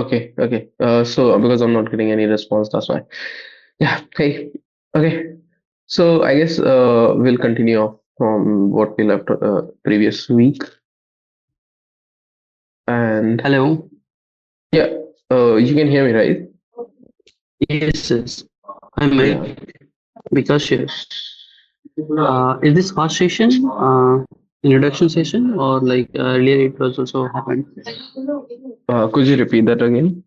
Okay. So because I'm not getting any response, that's why. Yeah. Hey. Okay. So I guess we'll continue off from what we left previous week, and Hello. yeah, you can hear me, right? Yes, yes. I might Yeah. because is this first session, introduction session, or like earlier it was also happened? Could you repeat that again?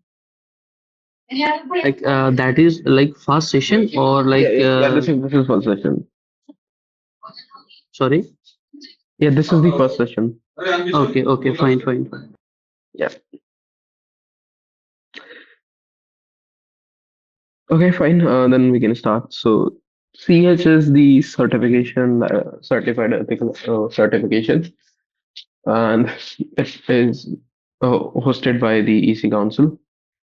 Like that is like first session or like Yeah. This is first session. sorry. Yeah, this is the first session. Okay, okay, fine. Yeah. Okay, fine. Then we can start. So, CH is the certification, certified ethical certification, and it is hosted by the EC Council.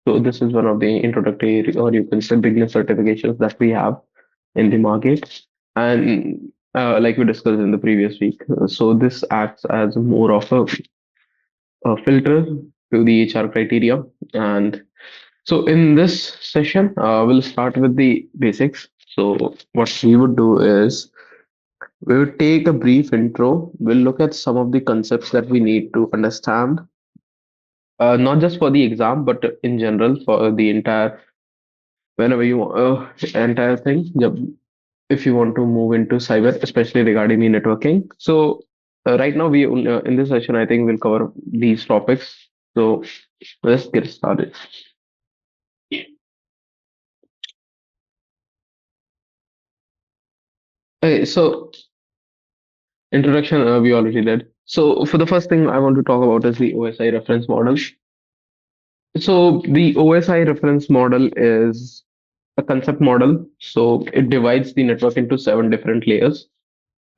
So, this is one of the introductory, or you can say, beginner certifications that we have in the market. And like we discussed in the previous week, so this acts as more of a filter to the HR criteria. And so in this session, we'll start with the basics. So what we would do is we would take a brief intro. We'll look at some of the concepts that we need to understand, not just for the exam, but in general for the entire, whenever you entire thing. If you want to move into cyber, especially regarding the networking. So right now in this session, I think we'll cover these topics. So let's get started. Okay, so introduction we already did. So for the first thing I want to talk about is the OSI reference model. So the OSI reference model is a concept model. So it divides the network into seven different layers.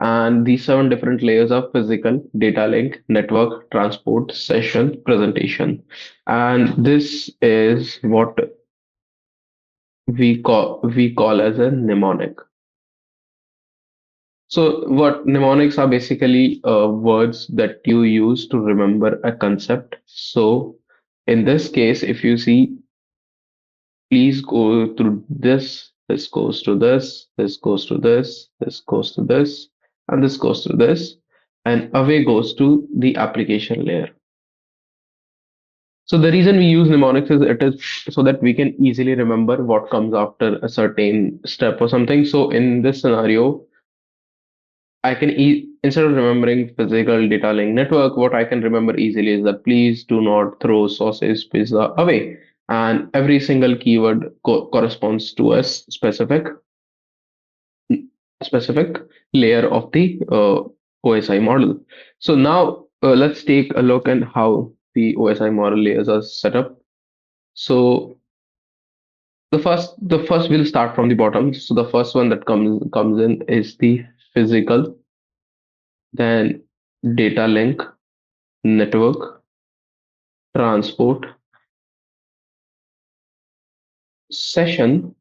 And these seven different layers are physical, data link, network, transport, session, presentation. And this is what we call as a mnemonic. So what mnemonics are basically words that you use to remember a concept. So in this case, if you see, please go through this, this goes to this, this goes to this, this goes to this, and this goes to this, and away goes to the application layer. So the reason we use mnemonics is it is so that we can easily remember what comes after a certain step or something. So in this scenario, I can instead of remembering physical data link network, what I can remember easily is that please do not throw sausage pizza away. And every single keyword corresponds to a specific layer of the OSI model. So now let's take a look at how the OSI model layers are set up. So the first we'll start from the bottom. So the first one that comes in is the physical, then data link, network, transport, session,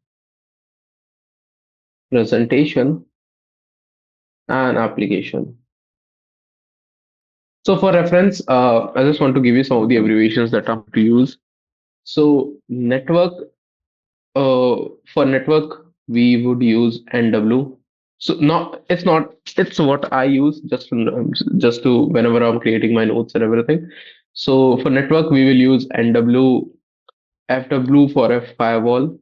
presentation, and application. So for reference, I just want to give you some of the abbreviations that I'm to use. So network, for network, we would use NW. So not it's not it's what I use just to whenever I'm creating my notes and everything. So for network, we will use NW, FW for a firewall.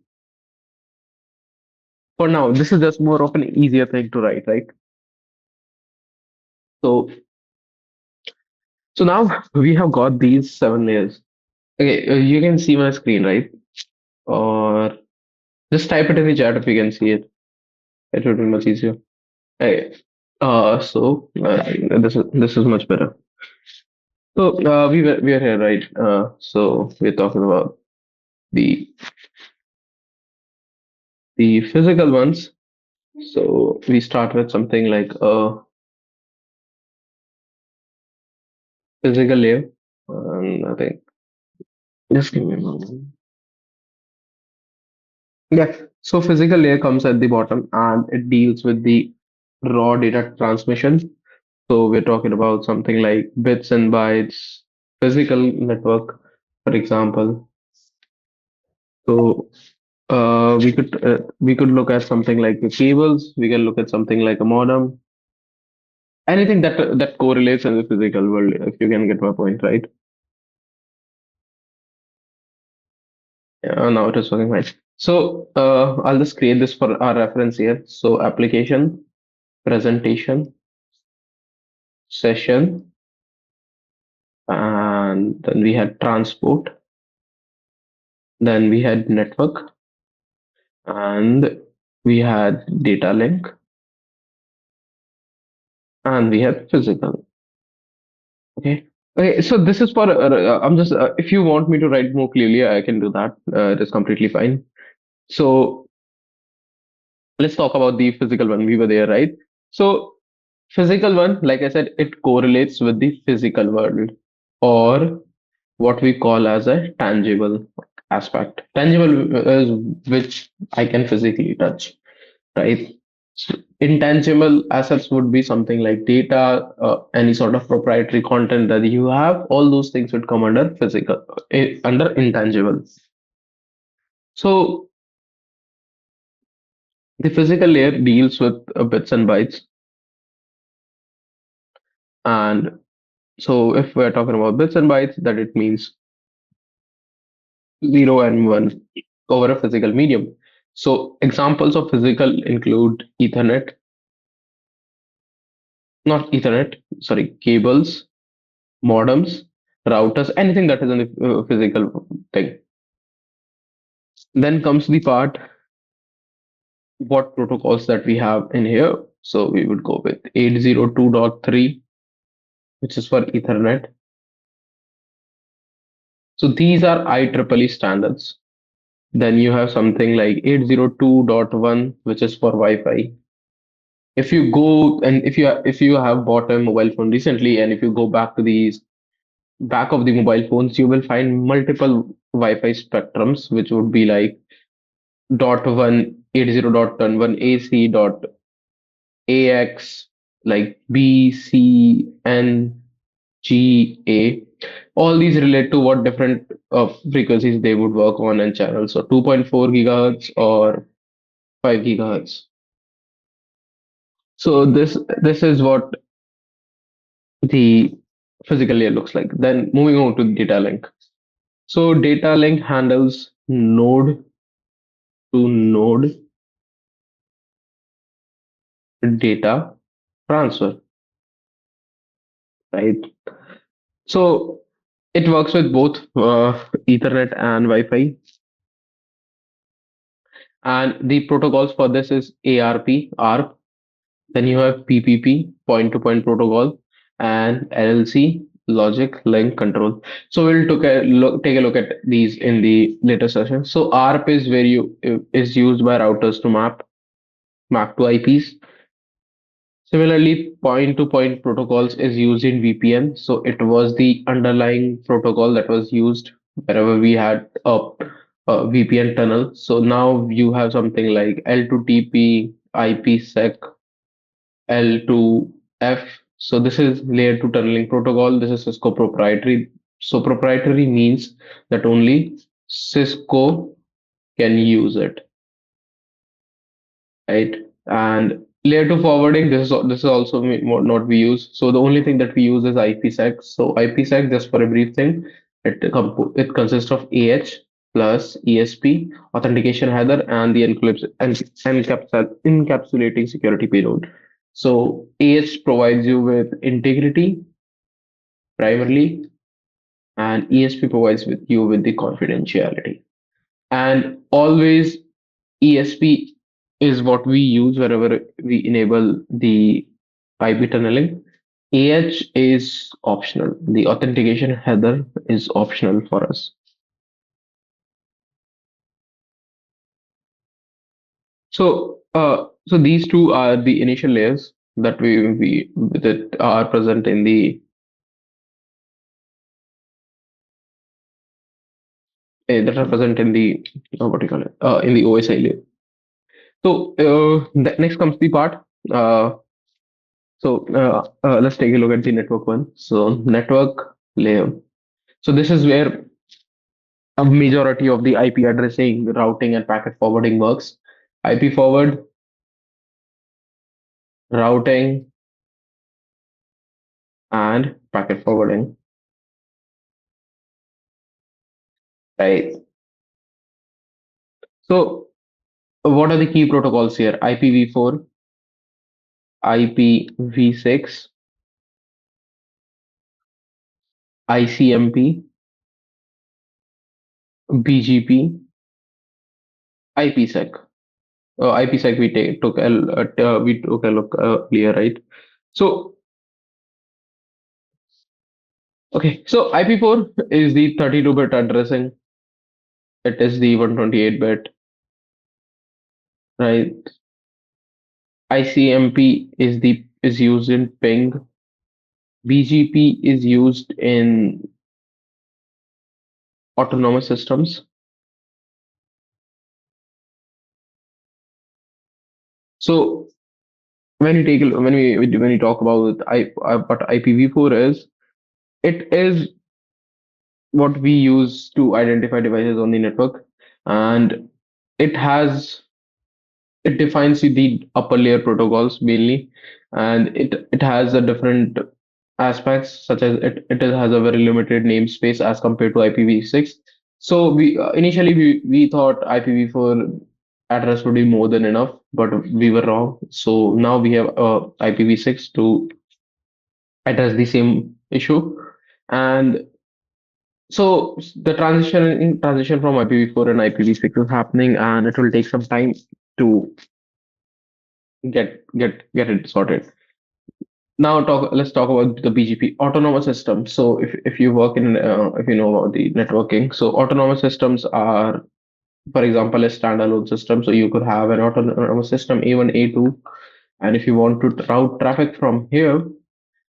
For now, this is just more of an easier thing to write, right? So now we have got these seven layers. Okay, you can see my screen, right? Or just type it in the chat if you can see it. It would be much easier. Okay. This is much better. So we are here, right? So we're talking about the physical ones. So we start with something like a physical layer. I think just give me a moment. Yeah. So physical layer comes at the bottom and it deals with the raw data transmission. So we're talking about something like bits and bytes, physical network, for example. So we could look at something like the cables. We can look at something like a modem. Anything that correlates in the physical world. If you can get my point, right? Yeah, now it is working fine. So I'll just create this for our reference here. So application, presentation, session, and then we had transport, then we had network, and we had data link, and we had physical. Okay. Okay. So this is for. I'm just. If you want me to write more clearly, I can do that. It is completely fine. So let's talk about the physical one. We were there, right? So physical one, like I said, it correlates with the physical world, or what we call as a tangible aspect. Tangible is which I can physically touch, right? Intangible assets would be something like data, any sort of proprietary content that you have. All those things would come under physical, under intangible. So the physical layer deals with bits and bytes, and so if we're talking about bits and bytes, that it means 0 and 1 over a physical medium. So examples of physical include Ethernet, not Ethernet, sorry, cables, modems, routers, anything that is in the physical thing. Then comes the part, what protocols that we have in here. So we would go with 802.3, which is for Ethernet. So these are IEEE standards. Then you have something like 802.1, which is for Wi-Fi. If you go and if you have bought a mobile phone recently, and if you go back to the back of the mobile phones, you will find multiple Wi-Fi spectrums, which would be like dot one, 80.1, AC dot AX, like B, C, N, G, A. All these relate to what different frequencies they would work on and channels. So 2.4 gigahertz or 5 gigahertz. So this is what the physical layer looks like. Then moving on to data link. So data link handles node to node data transfer, right? So it works with both Ethernet and Wi-Fi. And the protocols for this is ARP. Then you have PPP, point-to-point protocol, and LLC, logic link control. So we'll take a look at these in the later session. So ARP is where you is used by routers to map to IPs. Similarly, point-to-point protocols is used in VPN. So it was the underlying protocol that was used wherever we had a VPN tunnel. So now you have something like L2TP, IPsec, L2F. So this is layer 2 tunneling protocol. This is Cisco proprietary. So proprietary means that only Cisco can use it, right? And layer 2 forwarding, this is also not we use. So the only thing that we use is IPsec. So IPsec, just for a brief thing, it consists of AH plus ESP, authentication header, and the encapsulating security payload. So AH provides you with integrity primarily, and ESP provides with you with the confidentiality. And always ESP is what we use wherever we enable the IP tunneling. AH is optional. The authentication header is optional for us. So these two are the initial layers that we that are present in the that are present in the what do you call it in the OSI layer. So next comes the part. Uh, let's take a look at the network one. So network layer. So this is where a majority of the IP addressing, routing, and packet forwarding works. IP forward, routing, and packet forwarding. Right. So, what are the key protocols here? IPv4, IPv6, ICMP, BGP, IPsec. IPsec we took a look earlier, right? So, okay, so IP4 is the 32-bit addressing. It is the 128-bit, right? ICMP is used in ping. BGP is used in autonomous systems. So when we talk about what IPv4 is, it is what we use to identify devices on the network, and it has it defines the upper layer protocols mainly, and it has a different aspects such as it has a very limited namespace as compared to IPv6. So we initially we thought IPv4 address would be more than enough, but we were wrong. So now we have IPv6 to address the same issue, and so the transition from IPv4 and IPv6 is happening, and it will take some time to get it sorted. Now let's talk about the BGP autonomous system. So if you work in if you know about the networking, so autonomous systems are, for example, a standalone system. So you could have an autonomous system A1, A2, and if you want to route traffic from here,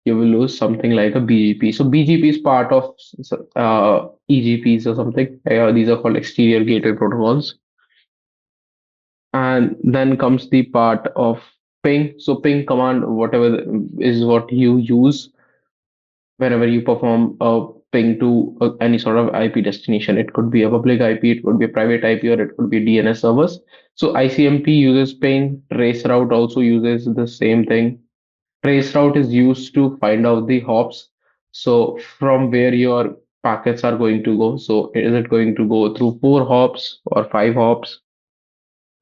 you will use something like a BGP. So BGP is part of EGPs or something. These are called exterior gateway protocols. And then comes the part of ping. So ping command, whatever is what you use whenever you perform a ping to any sort of IP destination. It could be a public IP, it could be a private IP, or it could be DNS servers. So ICMP uses ping. Traceroute also uses the same thing. Traceroute is used to find out the hops. So from where your packets are going to go. So is it going to go through 4 hops or 5 hops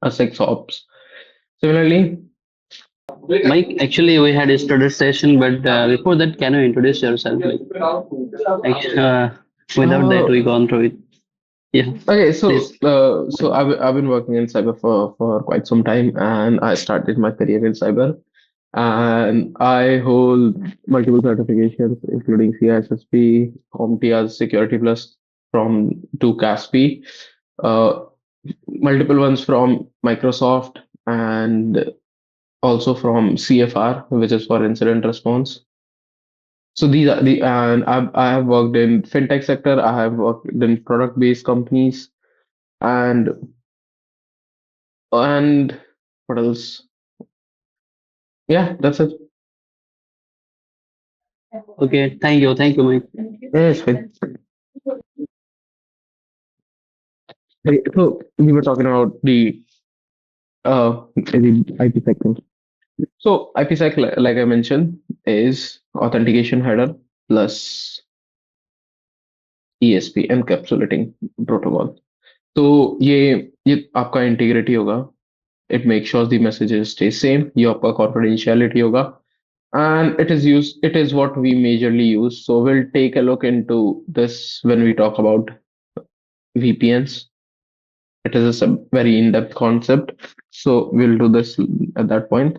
or 6 hops? Similarly, Mike, actually, we had a study session, but before that, can you introduce yourself? Without that, uh, we gone through it. Yeah, okay, please. so I've been working in cyber for quite some time, and I started my career in cyber, and I hold multiple certifications, including CISSP, CompTIA Security Plus from to CASP, uh, multiple ones from Microsoft, and also from CFR, which is for incident response. So these are the and I have worked in fintech sector. I have worked in product based companies, and and what else? Yeah, that's it. Okay, thank you, Mike. Yeah, it's fine. Okay, so we were talking about the IP sector. So IPsec, like I mentioned, is authentication header plus ESP encapsulating protocol. तो ये आपका integrity होगा. It makes sure the messages stay same. ये आपका confidentiality होगा. And it is what we majorly use. So we'll take a look into this when we talk about VPNs. It is a very in-depth concept. So we'll do this at that point.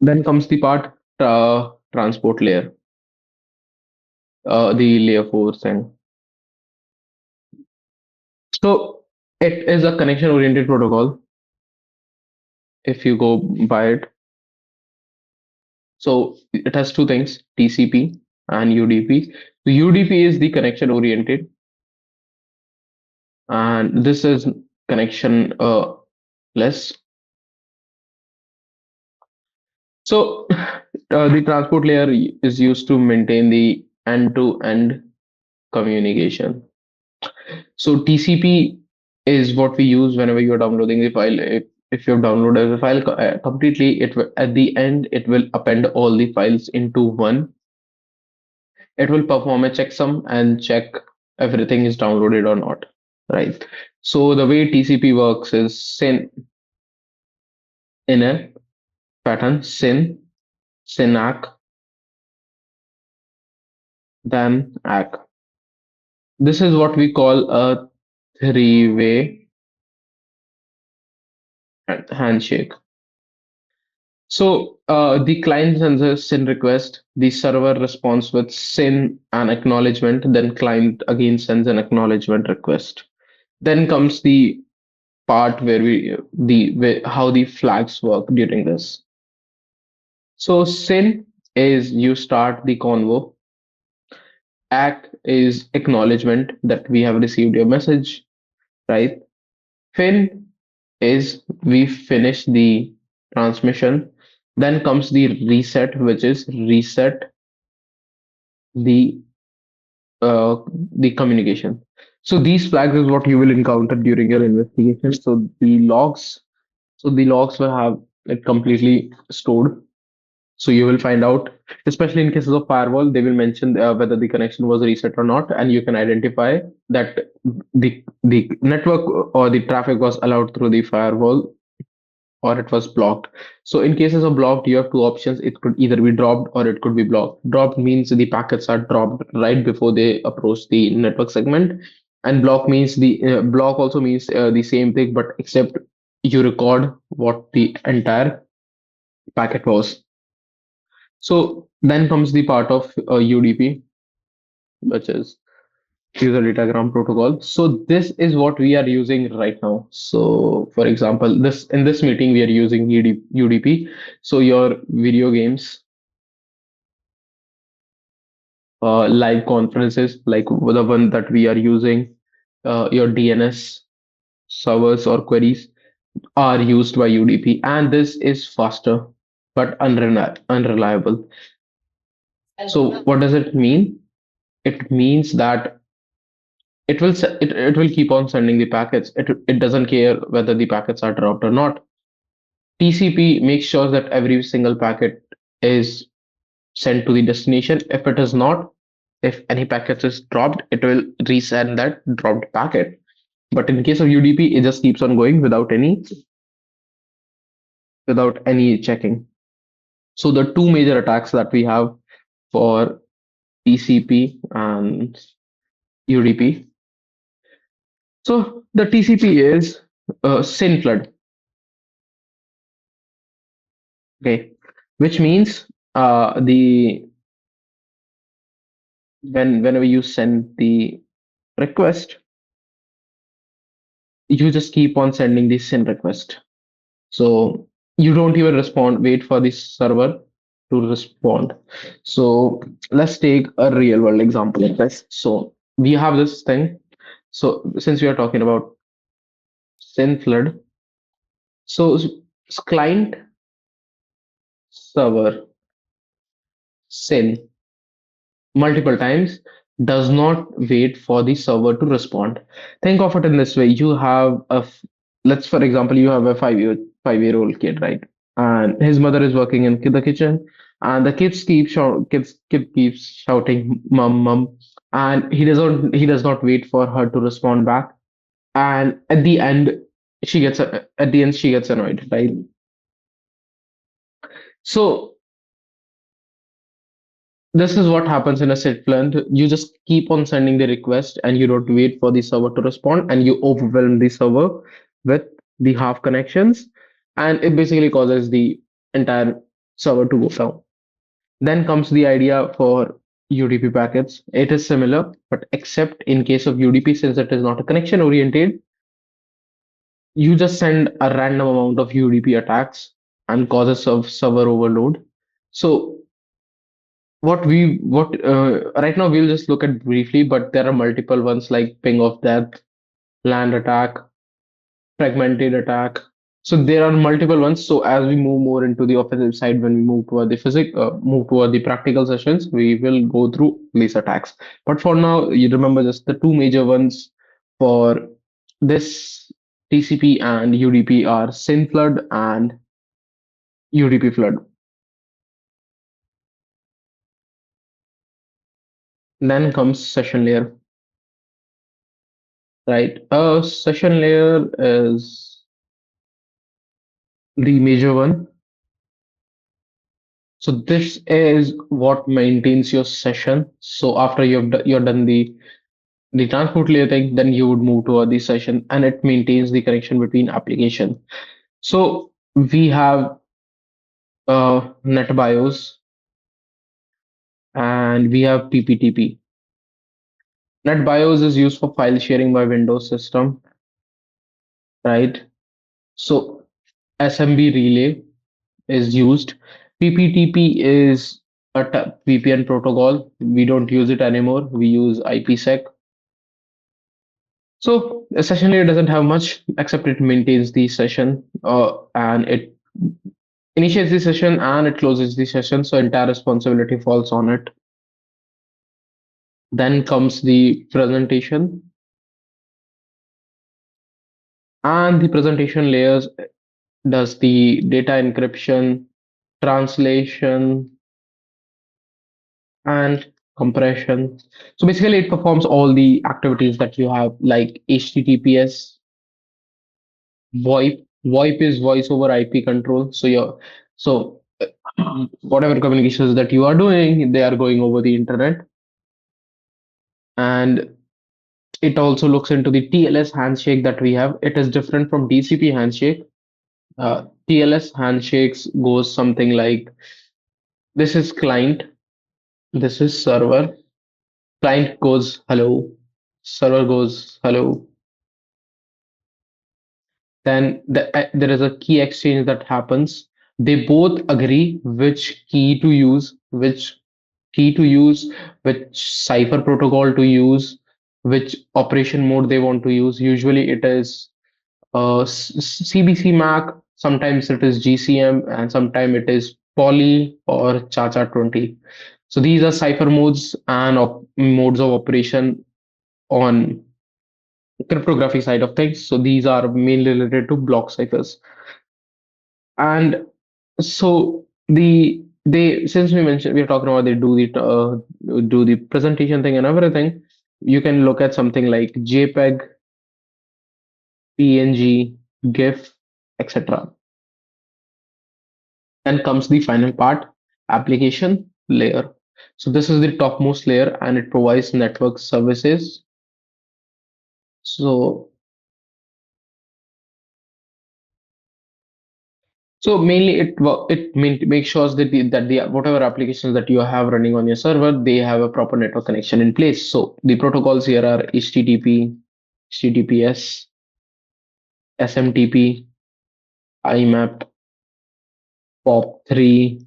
Then comes the part transport layer, the layer 4 thing. So it is a connection-oriented protocol if you go by it. So it has two things, TCP and UDP. So UDP is the connection-oriented, and this is connection less. So the transport layer is used to maintain the end-to-end communication. So TCP is what we use whenever you're downloading the file. If you've downloaded the file completely, it will, at the end it will append all the files into one. It will perform a checksum and check everything is downloaded or not, right? So the way TCP works is SYN in a pattern, SYN, then ACK. This is what we call a three-way handshake. So the client sends a SYN request, the server responds with SYN and acknowledgement, then client again sends an acknowledgement request. Then comes the part where how the flags work during this. So SYN is you start the convo, ACK is acknowledgement that we have received your message, right? Fin is we finish the transmission. Then comes the reset, which is reset the uh, the communication. So these flags is what you will encounter during your investigation. So the logs will have it completely stored. So you will find out, especially in cases of firewall, they will mention whether the connection was reset or not, and you can identify that the network or the traffic was allowed through the firewall or it was blocked. So in cases of blocked, you have two options. It could either be dropped or it could be blocked. Dropped means the packets are dropped right before they approach the network segment, and block also means the same thing, but except you record what the entire packet was. So then comes the part of UDP, which is user datagram protocol. So this is what we are using right now. So for example, this in this meeting we are using UDP. So your video games, live conferences like the one that we are using, your DNS servers or queries are used by UDP, and this is faster but unreliable. So what does it mean? It means that it will keep on sending the packets. It doesn't care whether the packets are dropped or not. TCP makes sure that every single packet is sent to the destination. If it is not, if any packet is dropped, it will resend that dropped packet. But in case of UDP, it just keeps on going without any checking. So the two major attacks that we have for TCP and UDP. So the TCP is SYN flood, okay, which means the whenever you send the request, you just keep on sending the SYN request. So you don't even wait for the server to respond. So let's take a real world example of this. So we have this thing. So since we are talking about SYN flood, so client server SYN multiple times does not wait for the server to respond. Think of it in this way. Let's for example, you have a 5-year old kid, right? And his mother is working in the kitchen, and the kid keeps shouting, "Mom, mom," and he does not wait for her to respond back. And at the end she gets annoyed, right? So this is what happens in a set plant. You just keep on sending the request and you don't wait for the server to respond, and you overwhelm the server with the half connections, and it basically causes the entire server to go down. Then comes the idea for UDP packets. It is similar, but except in case of UDP, since it is not a connection oriented, you just send a random amount of UDP attacks and causes of server overload. So what right now we'll just look at briefly, but there are multiple ones like ping of death, land attack, fragmented attack. So there are multiple ones. So as we move more into the offensive side, when we move toward the practical sessions, we will go through these attacks. But for now, you remember just the two major ones For this, TCP and UDP are SYN flood and UDP flood. Then comes session layer, right? A session layer is the major one. So this is what maintains your session. So after you've done the transport layer thing, then you would move to the session, and it maintains the connection between application. So we have NetBIOS and we have PPTP. NetBIOS is used for file sharing by Windows system, right? So SMB relay is used. PPTP is a VPN protocol. We don't use it anymore. We use IPsec. So a session layer doesn't have much except it maintains the session and it initiates the session and it closes the session. So entire responsibility falls on it. Then comes the presentation, and the presentation layers does the data encryption, translation, and compression. So basically, it performs all the activities that you have, like HTTPS, VoIP. VoIP is voice over IP control. Whatever communications that you are doing, they are going over the internet, and it also looks into the TLS handshake that we have. It is different from TCP handshake. TLS handshakes goes something like this is client, this is server. Client goes hello, server goes hello. Then there is a key exchange that happens. They both agree which key to use, which cipher protocol to use, which operation mode they want to use. Usually it is CBC MAC, sometimes it is GCM, and sometimes it is Poly or Cha-Cha-20. So these are cipher modes and modes of operation on cryptography side of things. So these are mainly related to block ciphers. And so they since we mentioned we're talking about they do the presentation thing and everything, you can look at something like JPEG, PNG, GIF, etc. Then comes the final part, application layer. So this is the topmost layer and it provides network services. So so mainly makes sure that the whatever applications that you have running on your server, they have a proper network connection in place. So the protocols here are HTTP, HTTPS, SMTP, IMAP, POP3,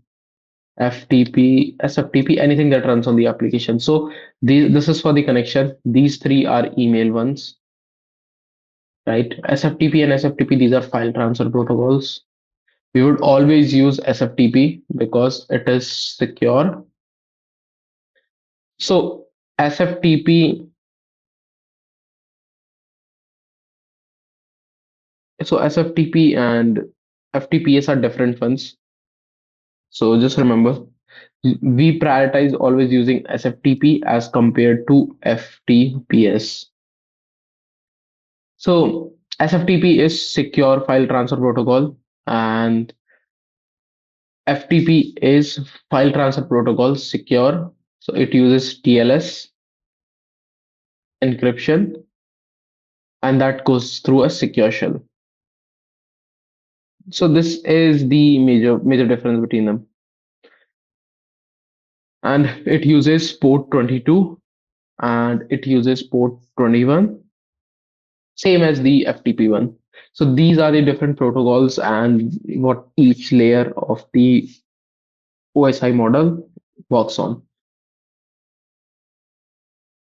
FTP, SFTP, anything that runs on the application. So this is for the connection. These three are email ones, right? SFTP and SFTP, these are file transfer protocols. We would always use SFTP because it is secure. So SFTP, so SFTP and FTPS are different ones. So just remember, we prioritize always using SFTP as compared to FTPS. So SFTP is secure file transfer protocol and FTP is file transfer protocol secure. So it uses TLS encryption and that goes through a secure shell. So this is the major difference between them. And it uses port 22 and it uses port 21, same as the FTP one. So these are the different protocols and what each layer of the OSI model works on.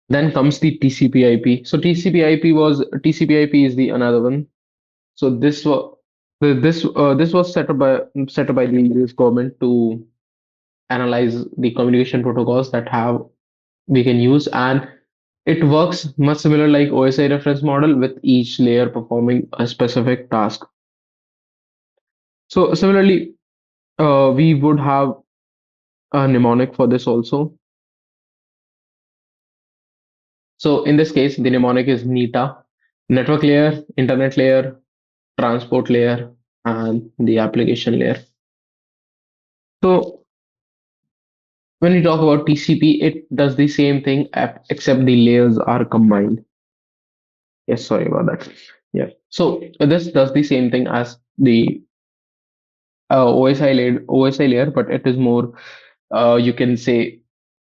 Then comes the TCP/IP. So TCP/IP is the another one. So this was set up by the US government to analyze the communication protocols that have we can use, and It works much similar like OSI reference model with each layer performing a specific task. So similarly, we would have a mnemonic for this also. So in this case, the mnemonic is NITA: network layer, internet layer, transport layer, and the application layer. So when we talk about TCP, it does the same thing except the layers are combined. Yes, sorry about that. Yeah. So this does the same thing as the OSI layer, but it is more, you can say,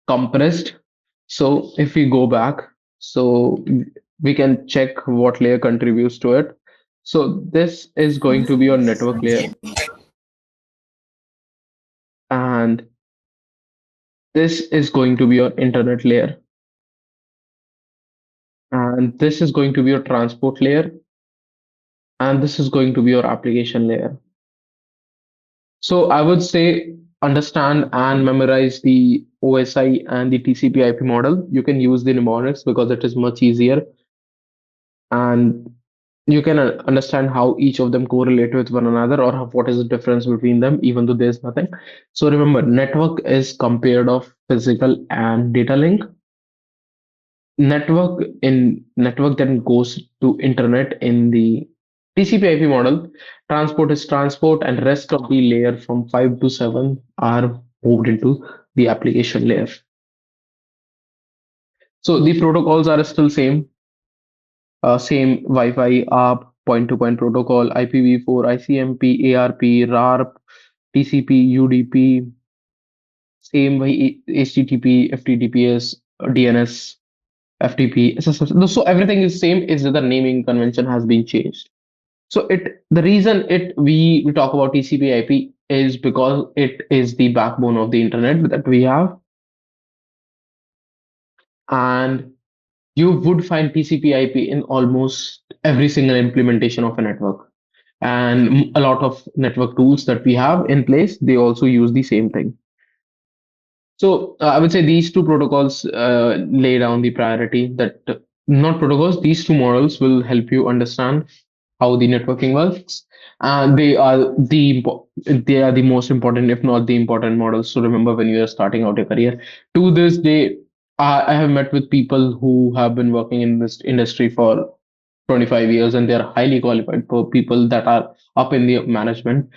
compressed. So if we go back, so we can check what layer contributes to it. So this is going to be your network layer, and this is going to be your internet layer, and this is going to be your transport layer, and this is going to be your application layer. So I would say understand and memorize the OSI and the TCP IP model. You can use the mnemonics because it is much easier, and you can understand how each of them correlate with one another, or what is the difference between them, even though there's nothing. So remember, network is compared of physical and data link. Network then goes to internet in the TCP IP model. Transport is transport, and rest of the layer from 5 to 7 are moved into the application layer. So the protocols are still same Wi-Fi, ARP, point-to-point protocol, IPv4, ICMP, ARP, RARP, TCP, UDP, same way HTTP, FTTPS, DNS, FTP, SSL. So everything is same. Is that the naming convention has been changed. So the reason we talk about TCP IP is because it is the backbone of the internet that we have, and you would find TCP IP in almost every single implementation of a network. And a lot of network tools that we have in place, they also use the same thing. So I would say these two protocols lay down the priority that not protocols, these two models will help you understand how the networking works. And they are the most important, if not the important models to remember when you are starting out your career. To this day, I have met with people who have been working in this industry for 25 years, and they are highly qualified for people that are up in the management.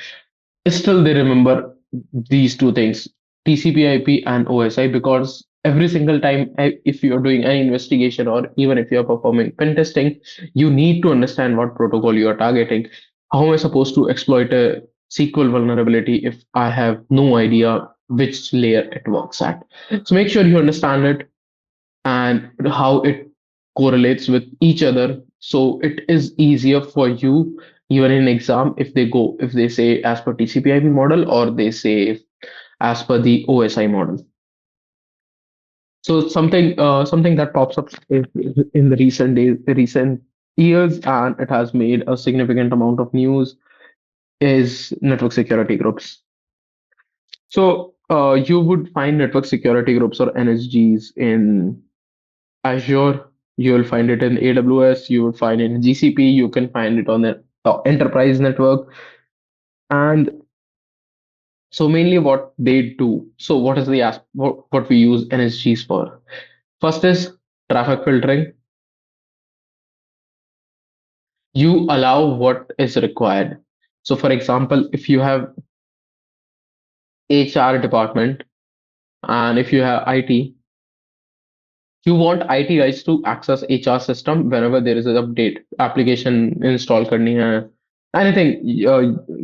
Still they remember these two things, TCP IP and OSI, because every single time, if you're doing any investigation or even if you're performing pen testing, you need to understand what protocol you are targeting. How am I supposed to exploit a SQL vulnerability if I have no idea which layer it works at? So make sure you understand it and how it correlates with each other, so it is easier for you even in exam, if they say as per TCP/IP model, or they say as per the OSI model. So something that pops up in the recent years, and it has made a significant amount of news, is network security groups. So you would find network security groups, or NSGs, in Azure. You will find it in AWS. You will find it in GCP. You can find it on the enterprise network. And so mainly what they do. So what is the what we use NSGs for? First is traffic filtering. You allow what is required. So for example, if you have HR department and if you have IT, you want IT guys to access HR system whenever there is an update, application install करनी है, anything,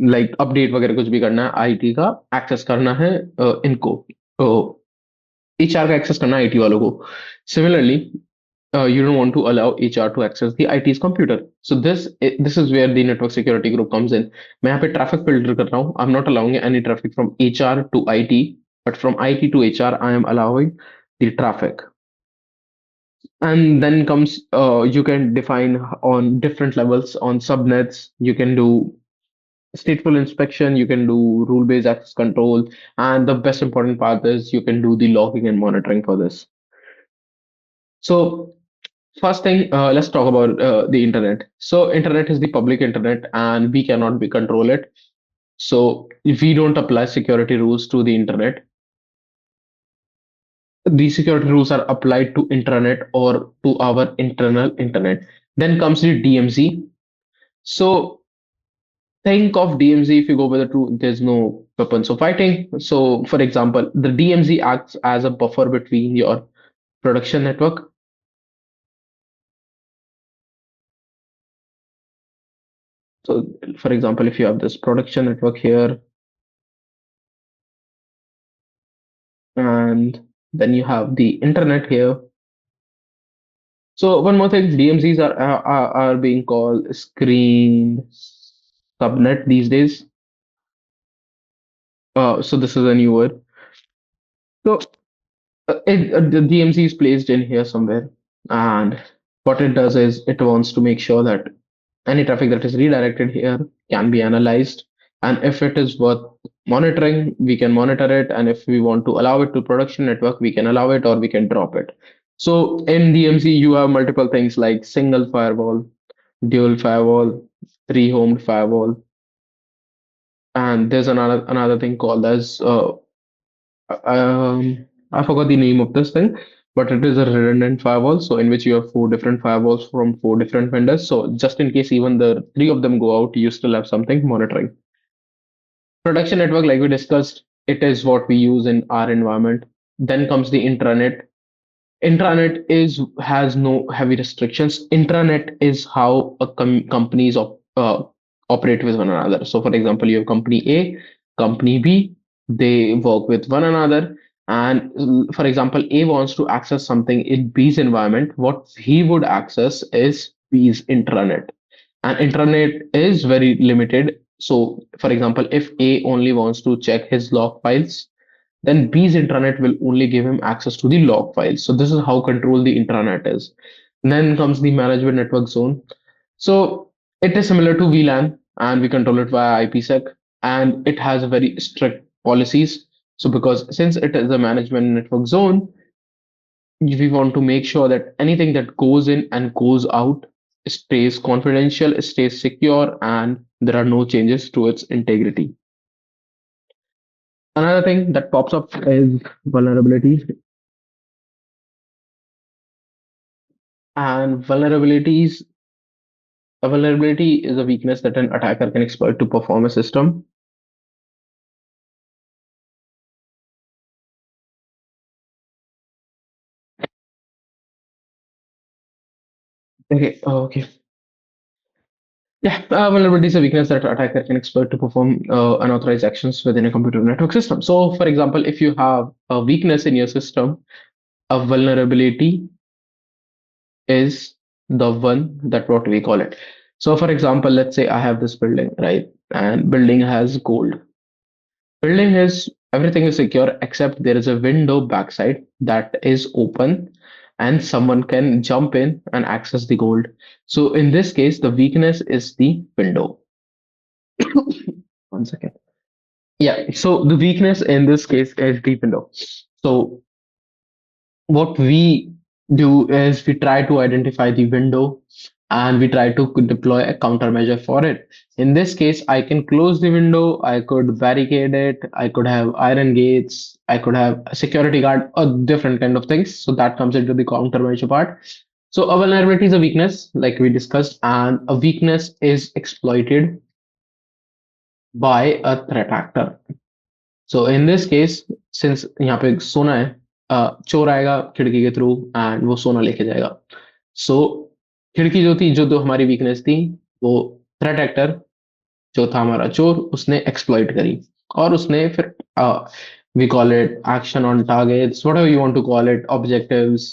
like update वगैरह कुछ भी करना है, IT का access करना है इनको, तो HR का access करना है IT वालों को. Similarly, you don't want to allow HR to access the IT's computer. So this is where the network security group comes in. मैं यहाँ पे traffic filter कर रहा हूँ. I'm not allowing any traffic from HR to IT, but from IT to HR, I am allowing the traffic. And then comes, you can define on different levels on subnets. You can do stateful inspection, you can do rule-based access control, and the best important part is you can do the logging and monitoring for this. So First thing, let's talk about the internet. So internet is the public internet and we cannot be control it. So if we don't apply security rules to the internet, the security rules are applied to intranet or to our internal internet. Then comes the DMZ. So think of DMZ. If you go by the truth, there's no weapons of fighting. So for example, the DMZ acts as a buffer between your production network. So for example, if you have this production network here and then you have the internet here. So one more thing, DMZs are being called screen subnet these days. So this is a new word. So the DMZ is placed in here somewhere, and what it does is it wants to make sure that any traffic that is redirected here can be analyzed, and if it is worth monitoring, we can monitor it, and if we want to allow it to production network, we can allow it or we can drop it. So in DMZ, you have multiple things like single firewall, dual firewall, three-homed firewall, and there's another thing called as I forgot the name of this thing, but it is a redundant firewall. So in which you have four different firewalls from four different vendors. So just in case even the three of them go out, you still have something monitoring. Production network, like we discussed, it is what we use in our environment. Then comes the intranet. Intranet is has no heavy restrictions. Intranet is how companies operate with one another. So, for example, you have company A, company B, they work with one another. And for example, A wants to access something in B's environment. What he would access is B's intranet. And intranet is very limited. So, for example, if A only wants to check his log files, then B's intranet will only give him access to the log files. So this is how controlled the intranet is. And then comes the management network zone. So it is similar to VLAN and we control it via IPsec and it has a very strict policies. So because since it is a management network zone, we want to make sure that anything that goes in and goes out stays confidential, stays secure, and there are no changes to its integrity. Another thing that pops up is vulnerabilities. And a vulnerability is a weakness that an attacker can exploit to perform a system. Okay. Yeah, vulnerability is a weakness that an attacker can exploit to perform unauthorized actions within a computer network system. So, for example, if you have a weakness in your system, a vulnerability is the one that what we call it. So, for example, let's say I have this building, right? And building has gold. Building is everything is secure except there is a window backside that is open and someone can jump in and access the gold. So in this case, the weakness is the window. One second. Yeah, so the weakness in this case is the window. So what we do is we try to identify the window and we try to deploy a countermeasure for it. In this case, I can close the window, I could barricade it, I could have iron gates, I could have a security guard, or different kind of things. So that comes into the countermeasure part. So a vulnerability is a weakness, like we discussed, and a weakness is exploited by a threat actor. So in this case, since यहाँ पे सोना है, चोर आएगा खिड़की के through and वो सोना लेके जाएगा. सो खिड़की जो थी जो तो हमारी वीकनेस थी वो थ्रेट एक्टर जो था हमारा चोर उसने एक्सप्लॉइट करी और उसने फिर we call it action on targets whatever you want to call it objectives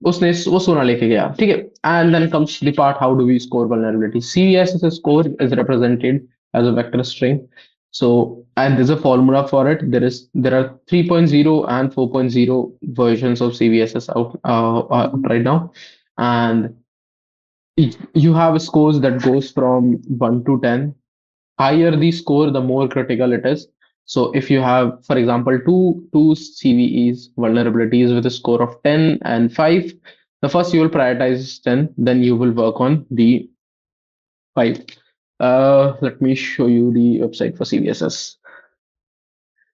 उसने वो सोना लेके गया ठीक है and then comes the part how do we score vulnerability CVSS score is represented as a vector string so and there's a formula for it there are 3.0 and 4.0 versions of CVSS out right now and you have scores that goes from 1 to 10 higher the score, the more critical it is. So if you have, for example, two CVEs vulnerabilities with a score of 10 and 5, The first you will prioritize 10, then you will work on the 5. Let me show you the website for CVSS.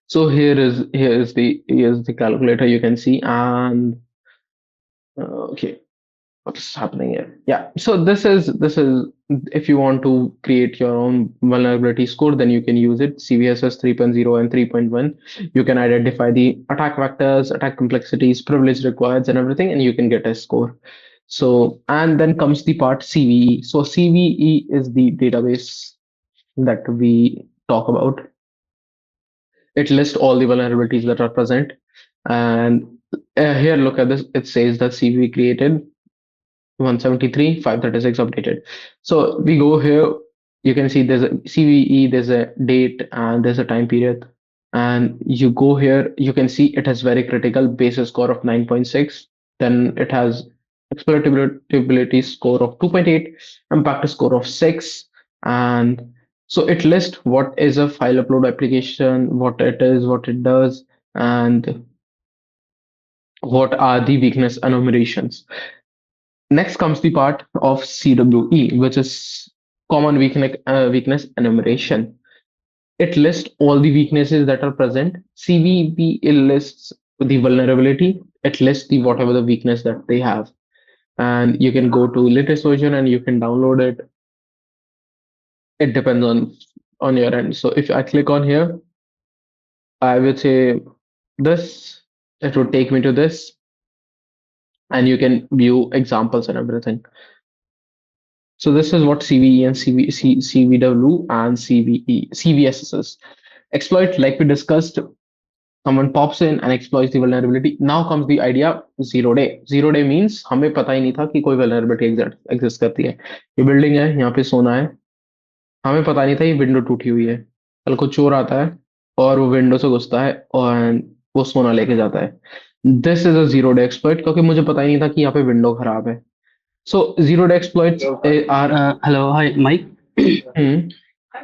So here's the calculator you can see, and okay, what's happening here? Yeah, so this is if you want to create your own vulnerability score, then you can use it. CVSS 3.0 and 3.1. You can identify the attack vectors, attack complexities, privilege required, and everything, and you can get a score. So, and then comes the part CVE. So CVE is the database that we talk about. It lists all the vulnerabilities that are present. And here, look at this. It says that CV created 173, 536 updated. So we go here. You can see there's a CVE, there's a date, and there's a time period. And you go here, you can see it has very critical basis score of 9.6. Then it has exploitability score of 2.8, impact score of 6. And so it lists what is a file upload application, what it is, what it does, and what are the weakness enumerations. Next comes the part of CWE, which is common weakness enumeration. It lists all the weaknesses that are present. CVE lists the vulnerability. It lists the whatever the weakness that they have, and you can go to latest version and you can download it. It depends on your end. So if I click on here, I would say this. It would take me to this, and you can view examples and everything. So this is what CVE and CVW and CVSS is. Exploit, like we discussed, someone pops in and exploits the vulnerability. Now comes the idea 0 day. 0 day means हमें पता ही नहीं था कि कोई vulnerability exist करती है. ये building है, यहाँ पे सोना है. हमें पता नहीं था ये विंडो टूटी हुई है. कल को चोर आता है और वो विंडो से घुसता है और वो सोना लेके जाता है. This is a 0 day exploit क्योंकि मुझे पता ही नहीं था कि यहाँ पे विंडो खराब है. So 0 day exploits are Hello, hi, Mike. hmm,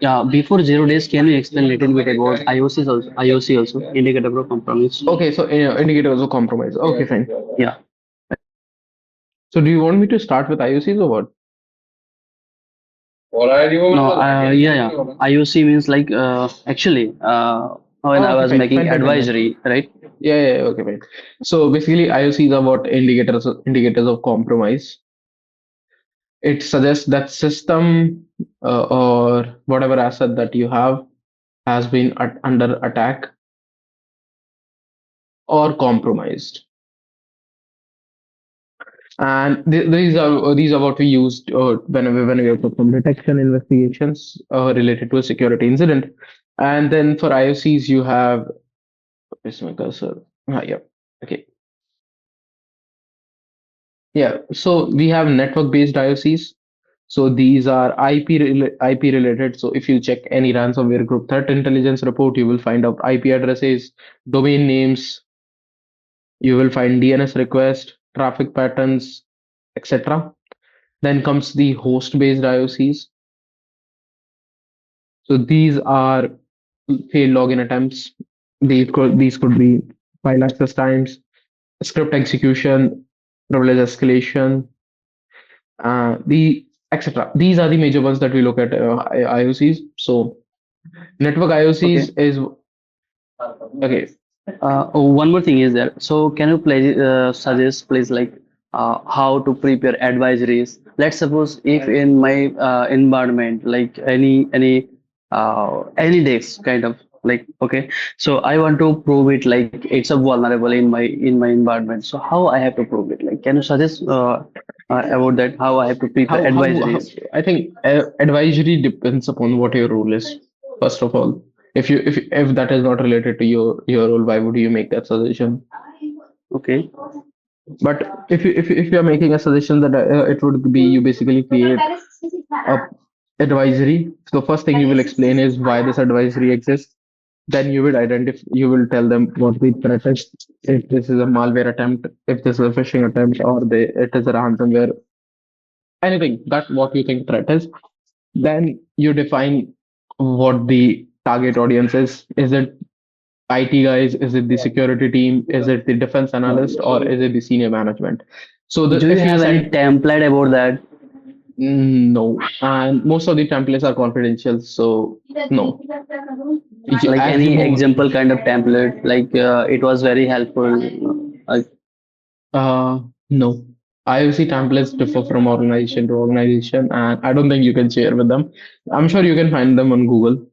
Yeah, before 0 days, can you explain a little bit about IOC also, indicator of compromise? okay. So indicators of compromise. Okay, fine. Yeah. So do you want me to start with IOCs or what? No, yeah. IOC means like actually when Oh, I okay, was fine, making fine, fine, fine, fine. advisory, right? Yeah, okay, fine. So basically, IOCs are what indicators of compromise. It suggests that system or whatever asset that you have has been under attack or compromised. And these are what we used when we perform detection investigations related to a security incident. And then for IOCs, you have where's my cursor? Yeah, okay, yeah. So we have network-based IOCs. So these are IP related. So if you check any ransomware group threat intelligence report, you will find out IP addresses, domain names. You will find DNS request, traffic patterns, etc. Then comes the host-based IOCs. So these are failed login attempts. These could be file access times, script execution, privilege escalation, the etc. These are the major ones that we look at IOCs. So network Okay. IOCs is okay. One more thing is there. So can you please suggest, please, like how to prepare advisories? Let's suppose if in my environment, like any days kind of like okay. So I want to prove it like it's a vulnerable in my environment. So how I have to prove it? Like can you suggest about that? How I have to prepare How advisories? I think advisory depends upon what your role is. First of all, if that is not related to your role, why would you make that suggestion? Okay. But if you are making a suggestion that it would be you basically create a advisory. So first thing you will explain is why this advisory exists. Then you will tell them what the threat is. If this is a malware attempt, if this is a phishing attempt, or it is a ransomware, anything that what you think threat is. Then you define what the target audience is. Is it IT guys? Is it the security team? Is it the defense analyst? Or is it the senior management? So Do you if you have any send template about that? no, and most of the templates are confidential, so no. Like As you any know, example kind of template, like it was very helpful. Like, uh, no. IOC templates differ from organization to organization, and I don't think you can share with them. I'm sure you can find them on Google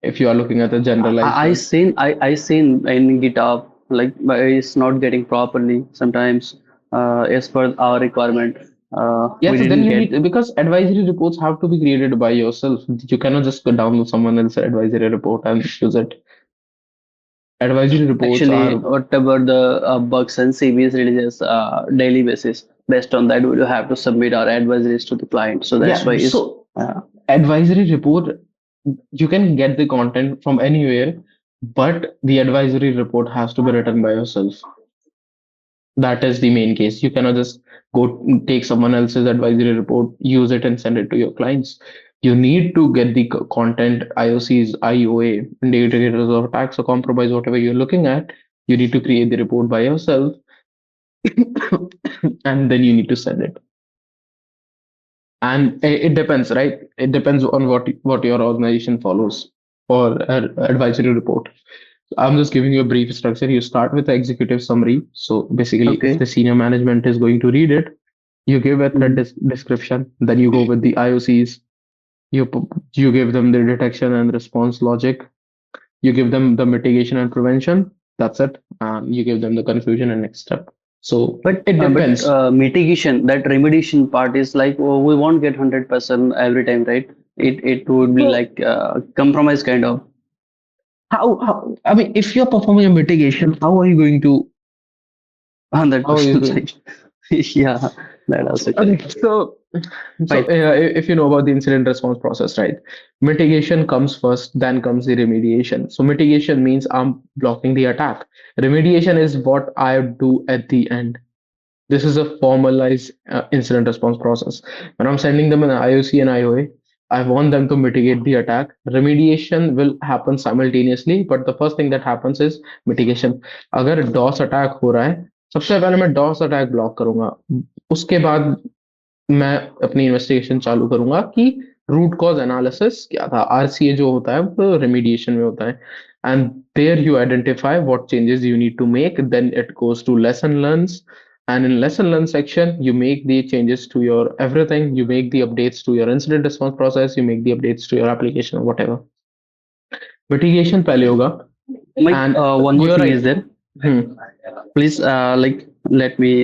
if you are looking at a generalized I one. seen I seen in GitHub, like but it's not getting properly sometimes as per our requirement. Yeah, We so then didn't you get. need, because advisory reports have to be created by yourself. You cannot just go download someone else's advisory report and use it. Advisory reports Actually, are, whatever the bugs and CVs releases daily basis, based on that, we will have to submit our advisories to the client. So that's why yeah, is so advisory report, you can get the content from anywhere, but the advisory report has to be written by yourself. That is the main case. You cannot just go take someone else's advisory report, use it, and send it to your clients. You need to get the content, IOCs, IOA, indicators of attacks or compromise, whatever you're looking at. You need to create the report by yourself, and then you need to send it. And it depends, right? It depends on what your organization follows for an advisory report. I'm just giving you a brief structure. You start with the executive summary. So basically, if okay. the senior management is going to read it, you give a threat Mhm. description. Then you go with the IOCs. You give them the detection and response logic. You give them the mitigation and prevention. That's it. You give them the conclusion and next step. So it But depends. mitigation, that remediation part is like, oh, we won't get 100% every time, right? It would be So like compromise kind of. how I mean, if you're performing a mitigation, Hundred how are you percent going? like, yeah, that also Okay, correct. so Fine. if you know about the incident response process, right? Mitigation comes first, then comes the remediation. So mitigation means I'm blocking the attack. Remediation is what I do at the end. This is a formalized incident response process. When I'm sending them an IOC and IOA, I want them to mitigate the attack. Remediation will happen simultaneously, but the first thing that happens is mitigation. अगर DOS attack हो रहा है, सबसे पहले मैं DOS attack block करूंगा. उसके बाद मैं अपनी इन्वेस्टिगेशन चालू करूंगा कि रूट कॉज एनालिसिस क्या था. आरसीए जो होता है वो रेमिडिएशन में होता है. And there you identify what changes you need to make, then it goes to lesson learns, and in lesson learn section you make the changes to your everything. You make the updates to your incident response process, you make the updates to your application or whatever. Mitigation पहले होगा. Mike, And one more you're thing right. is there. Hmm. Please, like, let me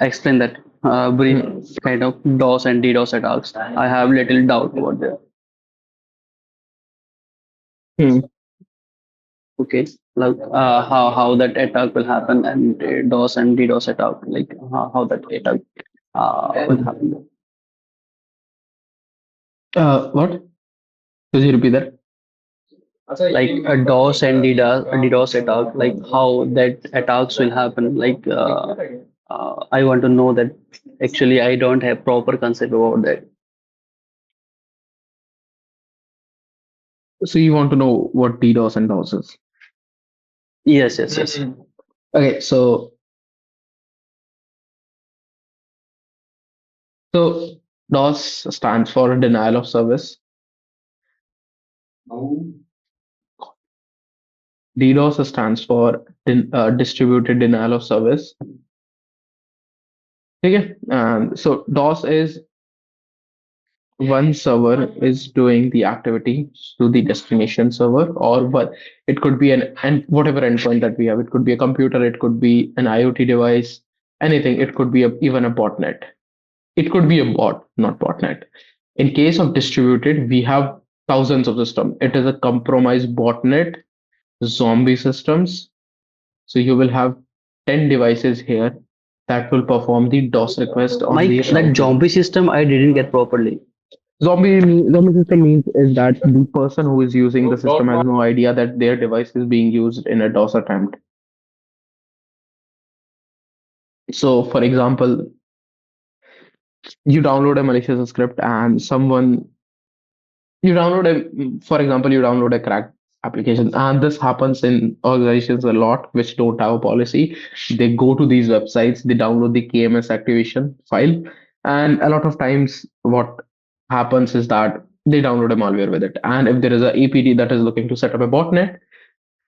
explain that brief Hmm. kind of DOS and DDoS attacks. I have little doubt about that. Hmm. Okay, like how that attack will happen and DOS and DDoS attack, like how that attack will happen. What? Could you repeat that? Like a DOS and DDoS attack, like how that attacks will happen. Like I want to know that. Actually, I don't have proper concept about that. So you want to know what DDoS and DOS is? Yes, yes, yes. Okay, so DOS stands for denial of service. DDoS stands for distributed denial of service. Okay, so DOS is one server is doing the activity to the destination server, or what it could be an and whatever endpoint that we have. It could be a computer, it could be an IoT device, anything. It could be even a botnet. It could be a bot, not botnet. In case of distributed, we have thousands of systems. It is a compromised botnet, zombie systems. So you will have 10 devices here that will perform the DOS request on the Mike, that router. zombie system I didn't get properly. Zombie system means is that the person who is using the system has no idea that their device is being used in a DOS attempt. So, for example, you download a malicious script and someone you download a, for example, you download a crack. applications. And this happens in organizations a lot which don't have a policy. They go to these websites, they download the KMS activation file, and a lot of times what happens is that they download a malware with it. And if there is a APT that is looking to set up a botnet,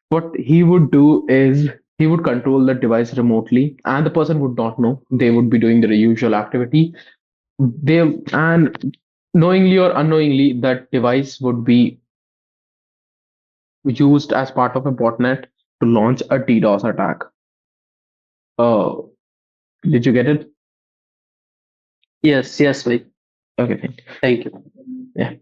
what he would do is he would control the device remotely, and the person would not know. They would be doing their usual activity. They and knowingly or unknowingly, that device would be used as part of a botnet to launch a DDoS attack. Uh, did you get it? Yes, yes, Mike. Okay, thank Thank you. yeah.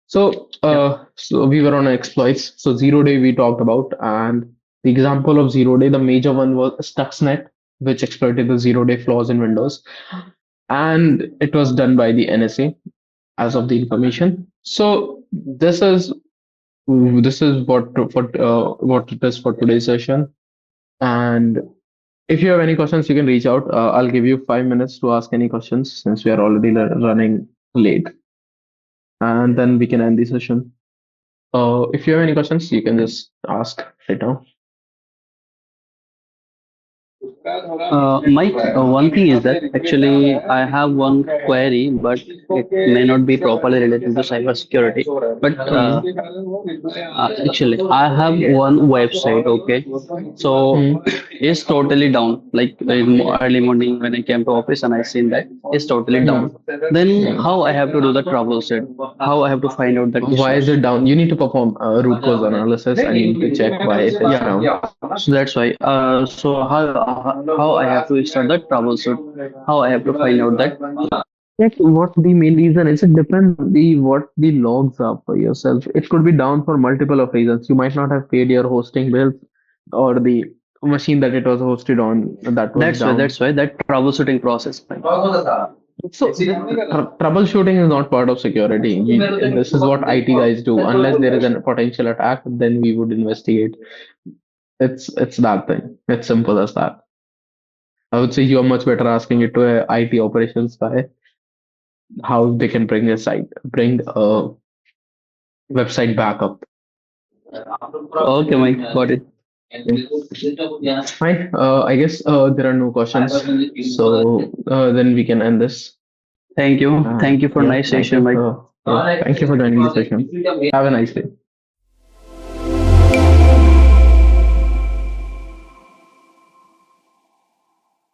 So, Yeah. so we were on exploits. So zero day we talked about, and the example of zero day, the major one was Stuxnet, which exploited the zero day flaws in Windows, and it was done by the NSA as of the information. So this is what it is for today's session. And if you have any questions, you can reach out. I'll give you 5 minutes to ask any questions since we are already running late, and then we can end the session. If you have any questions, you can just ask right now. Mike, one thing is that actually I have one query, but it may not be properly related to cybersecurity. But actually, I have one website. Okay, so Hmm. it's totally down. Like in early morning when I came to office and I seen that it's totally Hmm. down. Then Hmm. how I have to do the troubleshoot? How I have to find out that Why is issues? it down? You need to perform a root cause analysis and you need to check why it is Yeah, down. so that's why. So how I have to start that troubleshoot? How I have to find out that? Check what the main reason is. It depends on the what the logs are for yourself. It could be down for multiple of reasons. You might not have paid your hosting bills, or the machine that it was hosted on that was That's why. down. That's why that troubleshooting process. Mike. So troubleshooting is not part of security. This is what IT guys do. Unless there is a potential attack, then we would investigate. It's that thing. It's simple as that. I would say you are much better asking it to a IT operations guy how they can bring a website back up. Okay, Mike, got it. Fine. I guess there are no questions, so then we can end this. Thank you. Thank you for Yeah, nice thank you. session, Mike. Yeah, thank you for joining the session. Have a nice day.